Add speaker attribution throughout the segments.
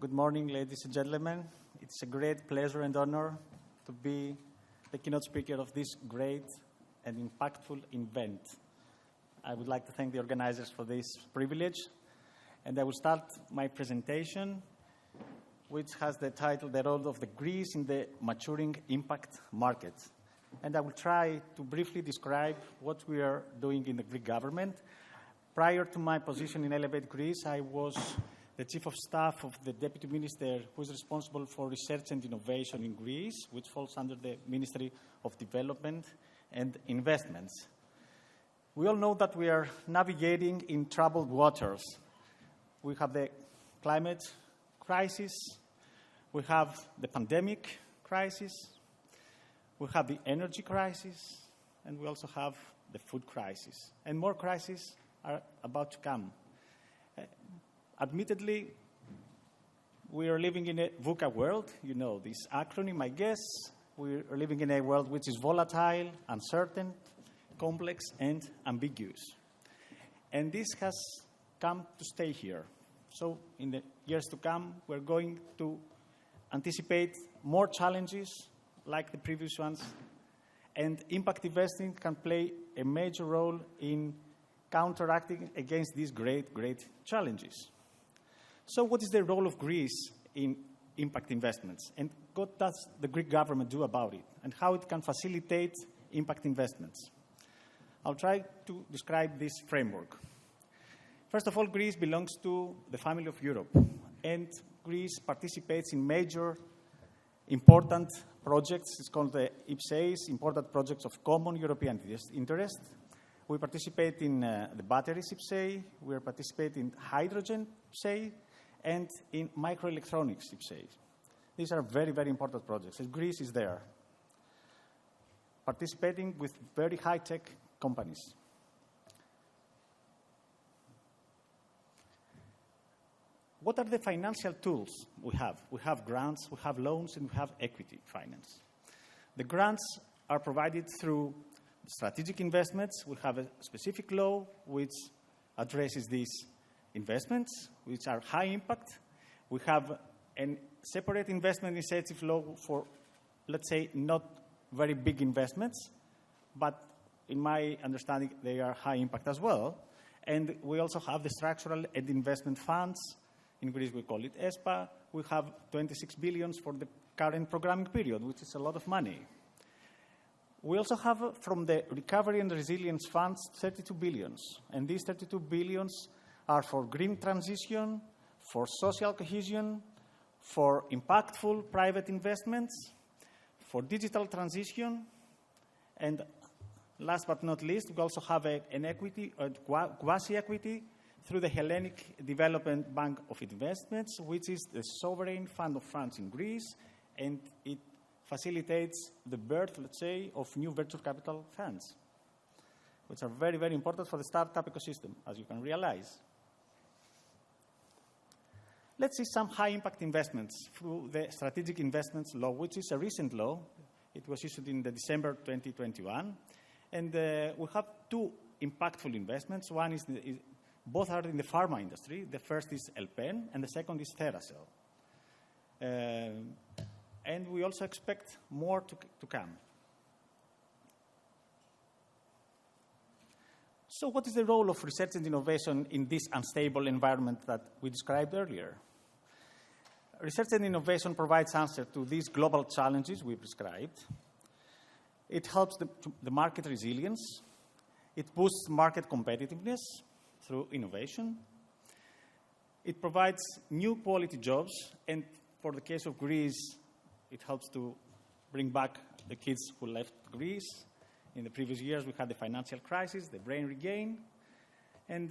Speaker 1: Good morning, ladies and gentlemen. It's a great pleasure and honor to be the keynote speaker of this great and impactful event. I would like to thank the organizers for this privilege, and I will start my presentation, which has the title, The Role of the Greece in the Maturing Impact Market. And I will try to briefly describe what we are doing in the Greek government. Prior to my position in Elevate Greece, I was the Chief of Staff of the Deputy Minister who is responsible for research and innovation in Greece, which falls under the Ministry of Development and Investments. We all know that we are navigating in troubled waters. We have the climate crisis, we have the pandemic crisis, we have the energy crisis, and we also have the food crisis. And more crises are about to come. Admittedly, we are living in a VUCA world. You know this acronym, I guess. We are living in a world which is volatile, uncertain, complex, and ambiguous. And this has come to stay here. So in the years to come, we're going to anticipate more challenges like the previous ones, and impact investing can play a major role in counteracting against these great challenges. So what is the role of Greece in impact investments? And what does the Greek government do about it? And how it can facilitate impact investments? I'll try to describe this framework. First of all, Greece belongs to the family of Europe. And Greece participates in major important projects. It's called the IPSEIs, Important Projects of Common European Interest. We participate in the batteries IPSEI. We participate in hydrogen IPSEI, and in microelectronics IPSEI. These are very important projects, and Greece is there, participating with very high-tech companies. What are the financial tools we have? We have grants, we have loans, and we have equity finance. The grants are provided through strategic investments. We have a specific law which addresses these investments, which are high impact. We have a separate investment incentive law for, let's say, not very big investments, but in my understanding, they are high impact as well. And we also have the structural and investment funds. In Greece, we call it ESPA. We have 26 billion for the current programming period, which is a lot of money. We also have, from the Recovery and Resilience Funds, 32 billion. And these 32 billion are for green transition, for social cohesion, for impactful private investments, for digital transition, and last but not least, we also have an equity, quasi-equity, through the Hellenic Development Bank of Investments, which is the sovereign fund of funds in Greece, and it facilitates the birth, let's say, of new venture capital funds, which are very important for the startup ecosystem, as you can realize. Let's see some high-impact investments through the Strategic Investments Law, which is a recent law. It was issued in December 2021. And we have two impactful investments. One is, both are in the pharma industry. The first is HIIN, and the second is Theracell. And we also expect more to come. So what is the role of research and innovation in this unstable environment that we described earlier? Research and innovation provides answers to these global challenges we prescribed. It helps the market resilience. It boosts market competitiveness through innovation. It provides new quality jobs, and for the case of Greece, it helps to bring back the kids who left Greece. In the previous years, we had the financial crisis, the brain regain. And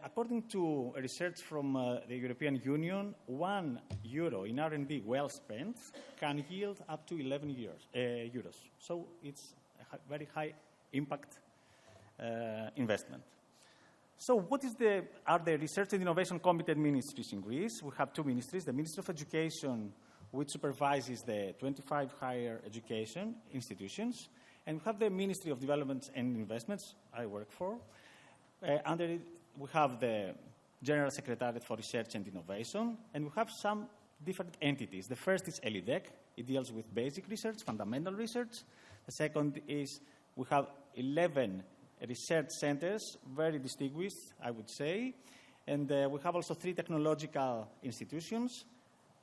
Speaker 1: according to research from the European Union, €1 in R&D well spent can yield up to 11 euros. So it's a very high impact investment. So what are the research and innovation competent ministries in Greece? We have two ministries, the Ministry of Education, which supervises the 25 higher education institutions, and we have the Ministry of Development and Investments I work for. Under it, we have the General Secretariat for Research and Innovation, and we have some different entities. The first is ELIDEC. It deals with basic research, fundamental research. The second is we have 11 research centers, very distinguished, I would say. And we have also 3 technological institutions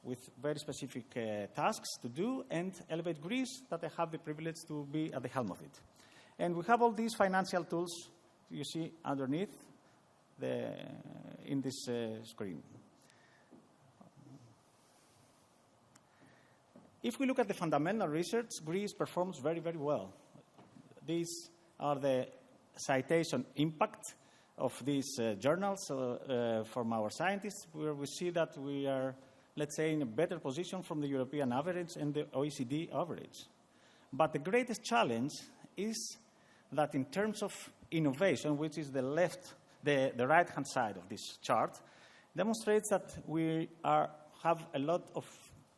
Speaker 1: with very specific tasks to do, and Elevate Greece, that I have the privilege to be at the helm of it. And we have all these financial tools you see underneath in this screen. If we look at the fundamental research, Greece performs very, very well. These are the citation impact of these journals from our scientists, where we see that we are, let's say, in a better position from the European average and the OECD average. But the greatest challenge is that in terms of innovation, which is the right-hand side of this chart, demonstrates that we have a lot of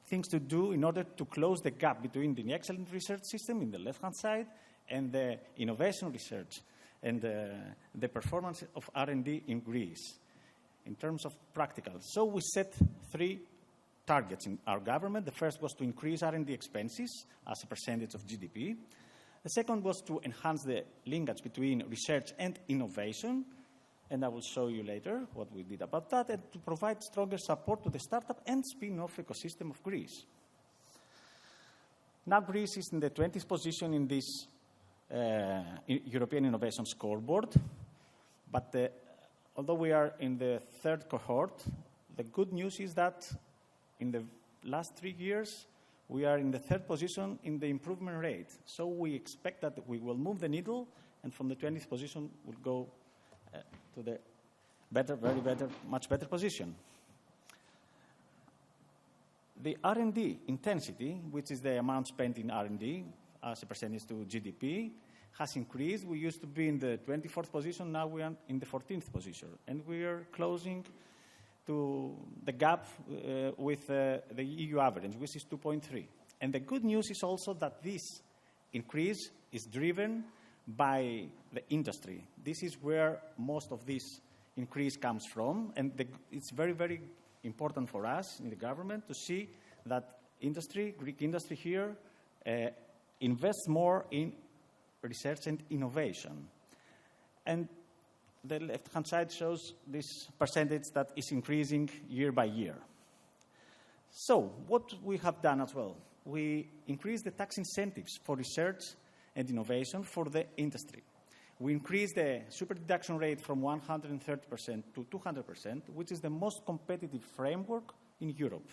Speaker 1: things to do in order to close the gap between the excellent research system in the left-hand side and the innovation research and the performance of R&D in Greece in terms of practical. So we set 3 targets in our government. The first was to increase R&D expenses as a percentage of GDP. The second was to enhance the linkage between research and innovation, and I will show you later what we did about that, and to provide stronger support to the startup and spin-off ecosystem of Greece. Now Greece is in the 20th position in this European Innovation Scoreboard, but although we are in the 3rd cohort, the good news is that in the last 3 years, we are in the 3rd position in the improvement rate. So we expect that we will move the needle, and from the 20th position, we'll go to the much better position. The R&D intensity, which is the amount spent in R&D as a percentage to GDP, has increased. We used to be in the 24th position, now we are in the 14th position. And we are closing to the gap with the EU average, which is 2.3. And the good news is also that this increase is driven by the industry. This is where most of this increase comes from, and it's very, very important for us in the government to see that Greek industry here, invests more in research and innovation. And the left-hand side shows this percentage that is increasing year by year. So what we have done as well, we increased the tax incentives for research and innovation for the industry. We increased the super deduction rate from 130% to 200%, which is the most competitive framework in Europe.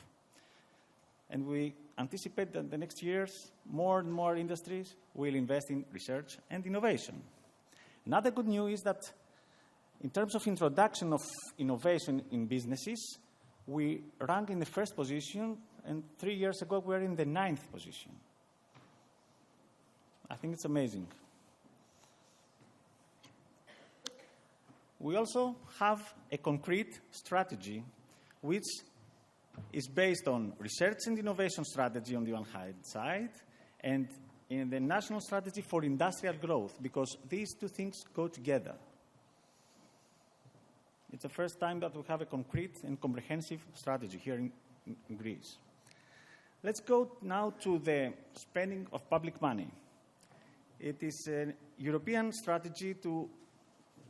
Speaker 1: And we anticipate that in the next years, more and more industries will invest in research and innovation. Another good news is that in terms of introduction of innovation in businesses, we rank in the 1st position, and 3 years ago we were in the 9th position. I think it's amazing. We also have a concrete strategy which is based on research and innovation strategy on the one hand side, and in the national strategy for industrial growth, because these 2 things go together. It's the first time that we have a concrete and comprehensive strategy here in Greece. Let's go now to the spending of public money. It is a European strategy to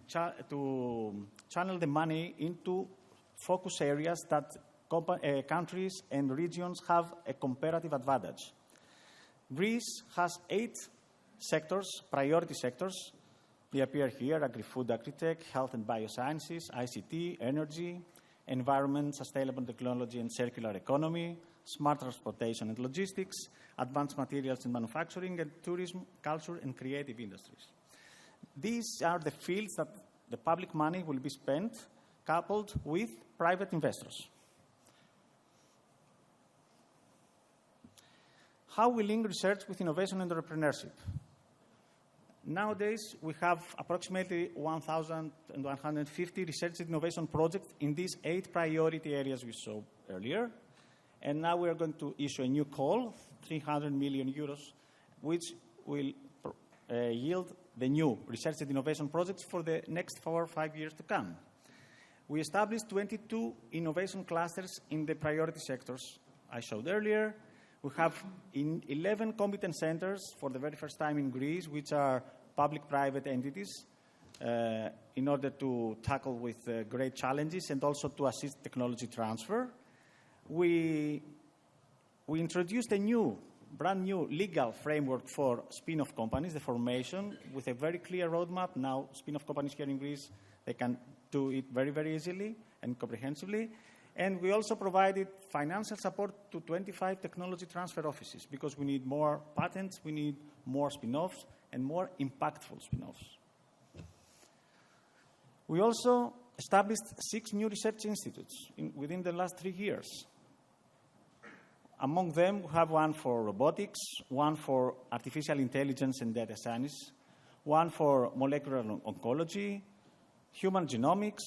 Speaker 1: channel the money into focus areas that countries and regions have a comparative advantage. Greece has 8 sectors, priority sectors. They appear here: agri-food, agri-tech, health and biosciences, ICT, energy, environment, sustainable technology and circular economy, smart transportation and logistics, advanced materials and manufacturing, and tourism, culture, and creative industries. These are the fields that the public money will be spent, coupled with private investors. How we link research with innovation and entrepreneurship? Nowadays, we have approximately 1,150 research and innovation projects in these 8 priority areas we saw earlier. And now we are going to issue a new call, 300 million euros, which will yield the new research and innovation projects for the next 4 or 5 years to come. We established 22 innovation clusters in the priority sectors I showed earlier. We have 11 competence centers for the very first time in Greece, which are public-private entities, in order to tackle with great challenges and also to assist technology transfer. We introduced a brand new legal framework for spin-off companies, the formation, with a very clear roadmap. Now, spin-off companies here in Greece, they can do it very, very easily and comprehensively. And we also provided financial support to 25 technology transfer offices because we need more patents, we need more spin-offs, and more impactful spin-offs. We also established 6 new research institutes within the last 3 years. Among them, we have one for robotics, one for artificial intelligence and data science, one for molecular oncology, human genomics,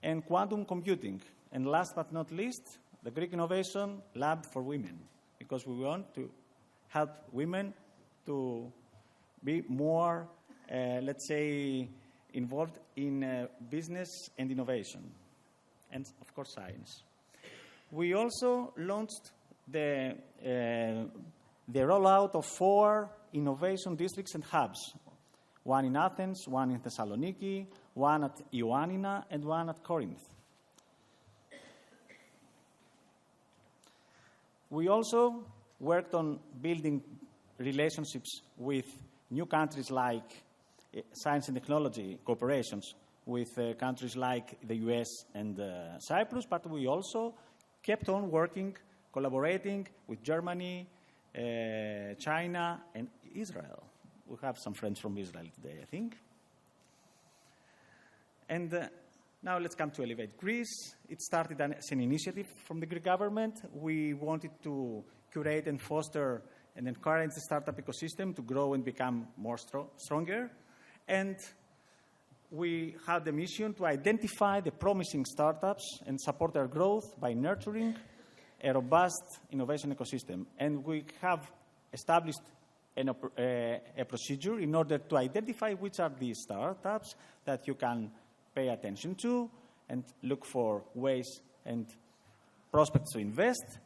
Speaker 1: and quantum computing. And last but not least, the Greek Innovation Lab for Women, because we want to help women to be more, let's say, involved in business and innovation, and of course science. We also launched the rollout of 4 innovation districts and hubs, one in Athens, one in Thessaloniki, one at Ioannina, and one at Corinth. We also worked on building relationships with new countries like science and technology cooperations with countries like the US and Cyprus, but we also kept on working, collaborating with Germany, China, and Israel. We have some friends from Israel today, I think. And now let's come to Elevate Greece. It started as an initiative from the Greek government. We wanted to curate and foster and encourage the startup ecosystem to grow and become more stronger. And we had the mission to identify the promising startups and support their growth by nurturing a robust innovation ecosystem. And we have established a procedure in order to identify which are these startups that you can pay attention to and look for ways and prospects to invest.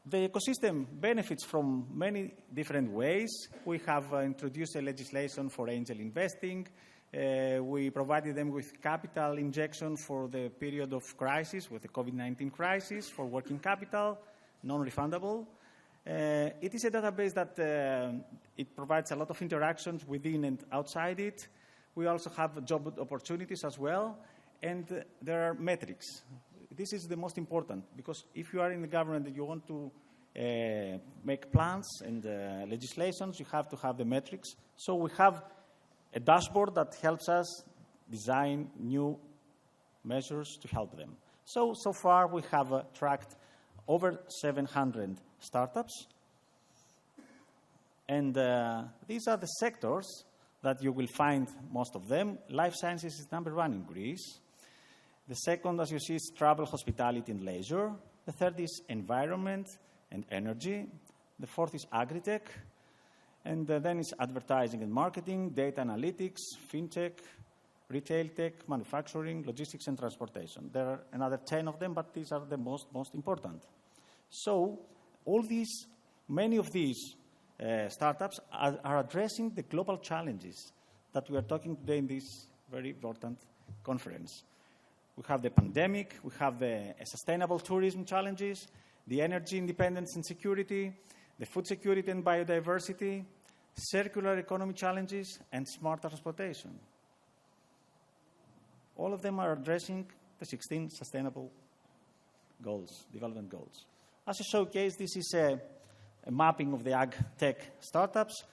Speaker 1: The ecosystem benefits from many different ways. We have introduced a legislation for angel investing. We provided them with capital injection for the period of crisis, with the COVID-19 crisis, for working capital, non-refundable. It is a database that it provides a lot of interactions within and outside it. We also have job opportunities as well, and there are metrics. This is the most important, because if you are in the government and you want to make plans and legislations, you have to have the metrics. So we have a dashboard that helps us design new measures to help them. So far we have tracked over 700 startups. And these are the sectors that you will find most of them. Life sciences is number 1 in Greece. The second, as you see, is travel, hospitality, and leisure. The third is environment and energy. The fourth is agri-tech. And then is advertising and marketing, data analytics, fintech, retail tech, manufacturing, logistics, and transportation. There are another 10 of them, but these are the most important. So many of these startups are addressing the global challenges that we are talking today in this very important conference. We have the pandemic, we have the sustainable tourism challenges, the energy independence and security, the food security and biodiversity, circular economy challenges, and smart transportation. All of them are addressing the 16 sustainable goals, development goals. As a showcase, this is a mapping of the ag tech startups.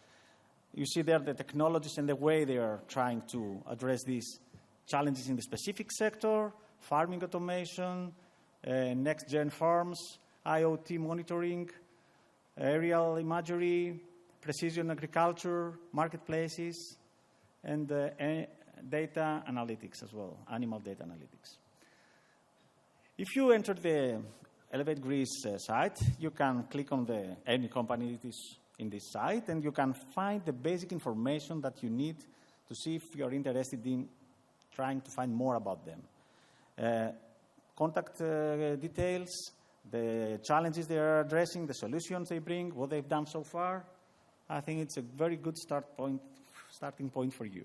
Speaker 1: You see there the technologies and the way they are trying to address these challenges in the specific sector: farming automation, next-gen farms, IoT monitoring, aerial imagery, precision agriculture, marketplaces, and data analytics as well, animal data analytics. If you enter the Elevate Greece site, you can click on any company that is in this site, and you can find the basic information that you need to see if you are interested in trying to find more about them. Contact details, the challenges they are addressing, the solutions they bring, what they've done so far, I think it's a very good starting point for you.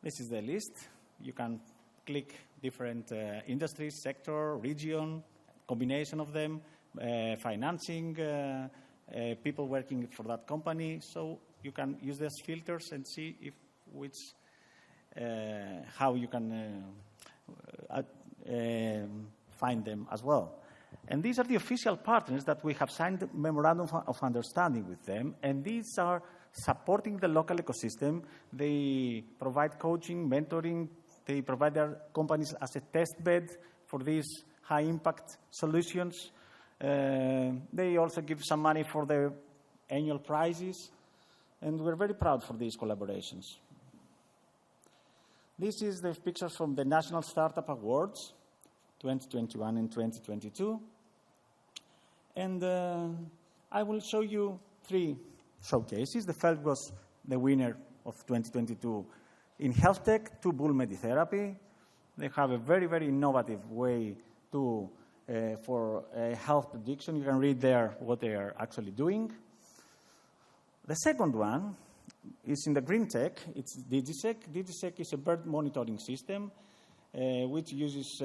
Speaker 1: This is the list. You can click different industries, sector, region, combination of them, financing, people working for that company. So you can use these filters and see how you can find them as well. And these are the official partners that we have signed a memorandum of understanding with them, and these are supporting the local ecosystem. They provide coaching, mentoring. They provide their companies as a test bed for these high-impact solutions. They also give some money for their annual prizes, and we're very proud for these collaborations. This is the pictures from the National Startup Awards, 2021 and 2022. And I will show you 3 showcases. The first was the winner of 2022 in health tech, 2-bull meditherapy. They have a very, very innovative way for health prediction. You can read there what they are actually doing. The second one is in the green tech. It's Dritsas. Dritsas is a bird monitoring system which uses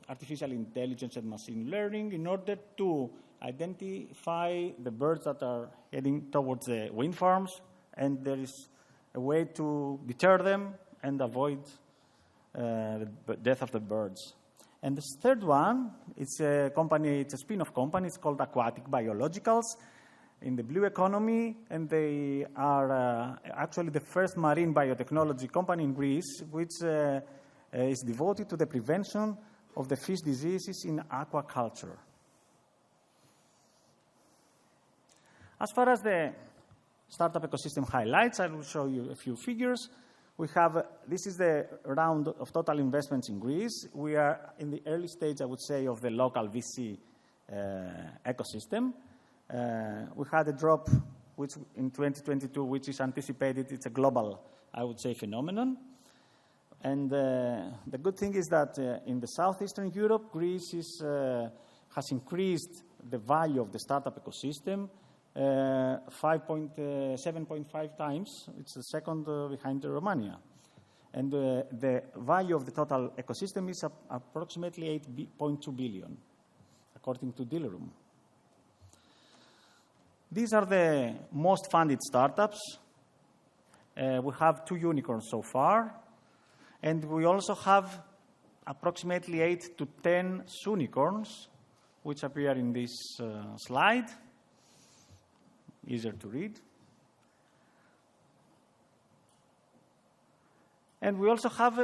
Speaker 1: artificial intelligence and machine learning in order to identify the birds that are heading towards the wind farms, and there is a way to deter them and avoid the death of the birds. And the third one, it's a spin-off company. It's called Aquatic Biologicals in the blue economy, and they are actually the first marine biotechnology company in Greece, which is devoted to the prevention of the fish diseases in aquaculture. As far as the startup ecosystem highlights, I will show you a few figures. This is the round of total investments in Greece. We are in the early stage, I would say, of the local VC ecosystem. We had a drop in 2022, which is anticipated. It's a global, I would say, phenomenon. And the good thing is that in the southeastern Europe, Greece has increased the value of the startup ecosystem 7.5 times. It's the second behind Romania. And the value of the total ecosystem is approximately 8.2 billion, according to Dealeroom. These are the most funded startups. We have 2 unicorns so far. And we also have approximately 8 to 10 soonicorns, which appear in this slide. Easier to read. And we also have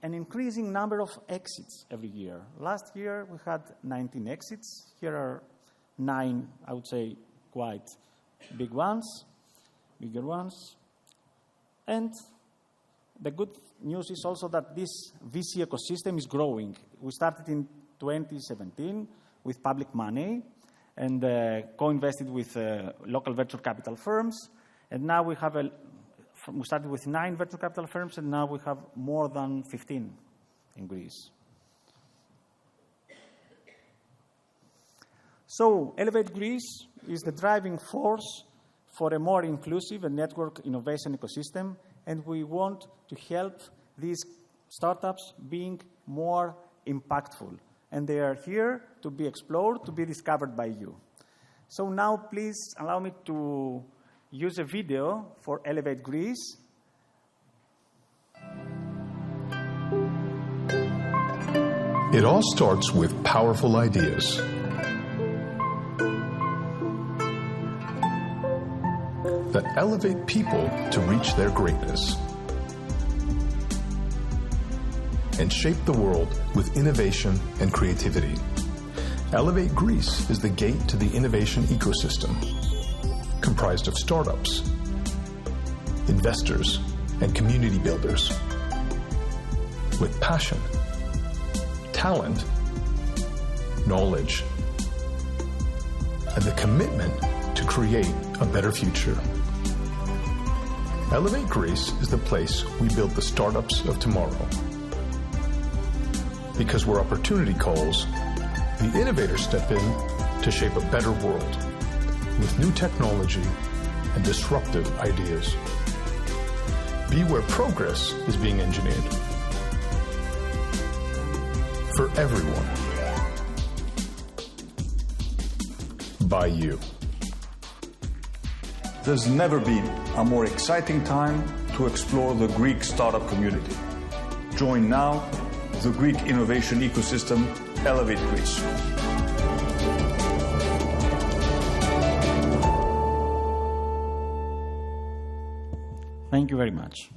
Speaker 1: an increasing number of exits every year. Last year, we had 19 exits. Here are 9, I would say, quite bigger ones. And the good news is also that this VC ecosystem is growing. We started in 2017 with public money and co-invested with local venture capital firms. And now we started with 9 venture capital firms, and now we have more than 15 in Greece. So Elevate Greece is the driving force for a more inclusive and network innovation ecosystem, and we want to help these startups being more impactful. And they are here to be explored, to be discovered by you. So now please allow me to use a video for Elevate Greece.
Speaker 2: It all starts with powerful ideas. That elevate people to reach their greatness and shape the world with innovation and creativity. Elevate Greece is the gate to the innovation ecosystem, comprised of startups, investors, and community builders with passion, talent, knowledge, and the commitment to create a better future. Elevate Greece is the place we build the startups of tomorrow. Because where opportunity calls, the innovators step in to shape a better world with new technology and disruptive ideas. Be where progress is being engineered. For everyone. By you.
Speaker 3: There's never been a more exciting time to explore the Greek startup community. Join now the Greek innovation ecosystem, Elevate Greece.
Speaker 1: Thank you very much.